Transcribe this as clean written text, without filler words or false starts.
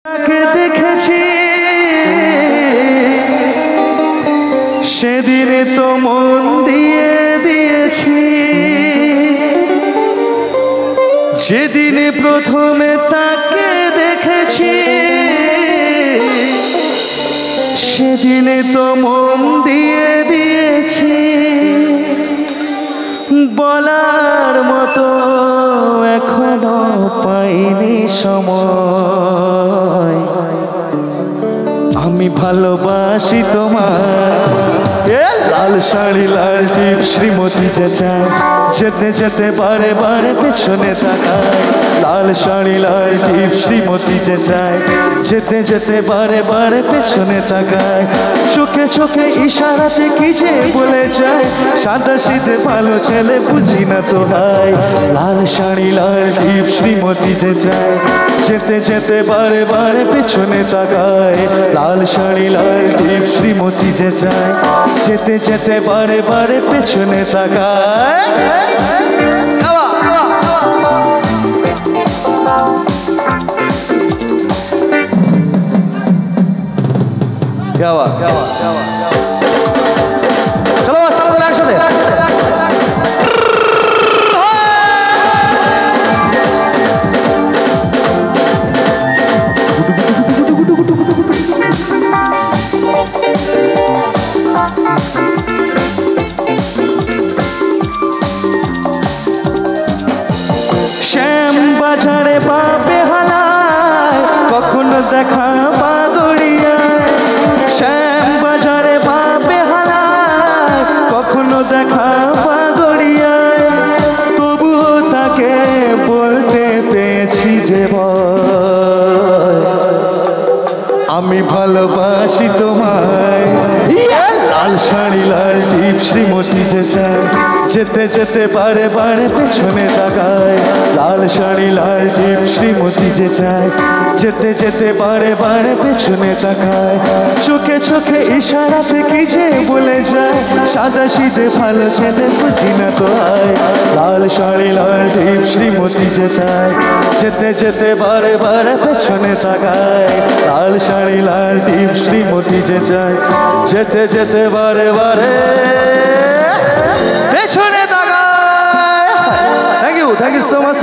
তাকে দেখেছি সেদিনে তো মন দিয়ে দিয়েছি, যেদিনে প্রথমে তাকে দেখেছি সেদিনে তো মন দিয়ে দিয়েছি। বলার মতো এখনো পাইনি সময়, আমি ভালোবাসি তোমায়। লাল শাড়ি লাল টিপ শ্রীমতী যে চায়, যেতে যেতে বারে বারে পেছনে তাকায়। লাল শাড়ি লাল টিপ শ্রীমতী যে চায়, যেতে যেতে বারে বারে পেছনে তাকায়। চোখে চোখে ইশারাতে কি যে বলে যায়, সাদা শীতে ভালো ছেলে বুঝি না তো ভাই। লাল শাড়ি লাল টিপ শ্রীমতী যে চায়, যেতে যেতে বারে বারে পেছনে তাকায়। লাল শাড়ি লাল টিপ শ্রীমতী যে চায়, যেতে যেতে বারে বারে পেছনে তাকায়। চলো তাহলে একসাথে। শ্যাম বাজারে পাবে হালায়, কখনো দেখা বাগড়িয়ায়। শ্যাম বাজারে পাবে হালায়, কখনো দেখা বাগড়িয়ায়। তবুও তাকে বলতে পেয়েছি যে আমি ভালোবাসি তোমায়। লাল শাড়ি লাল টিপ শ্রীমতী যে চায়, যেতে যেতে বারে বারে পেছনে তাকায়। লাল শাড়ি লাল টিপ শ্রীমতী যে চায়, যেতে যেতে বারে বারে পেছনে তাকায়। চোখে চোখে ইশারাতে কি যে বলে যায়, সাদা শীতে ভালো ছেলে বুঝি না তো হয়। লাল শাড়ি লাল টিপ শ্রীমতী যে চায়, যেতে যেতে বারে বারে পেছনে তাকায়। লাল শাড়ি লাল টিপ শ্রীমতী যে চায়, যেতে যেতে বারে বারে পেছনে তাকায়। Thank you so much.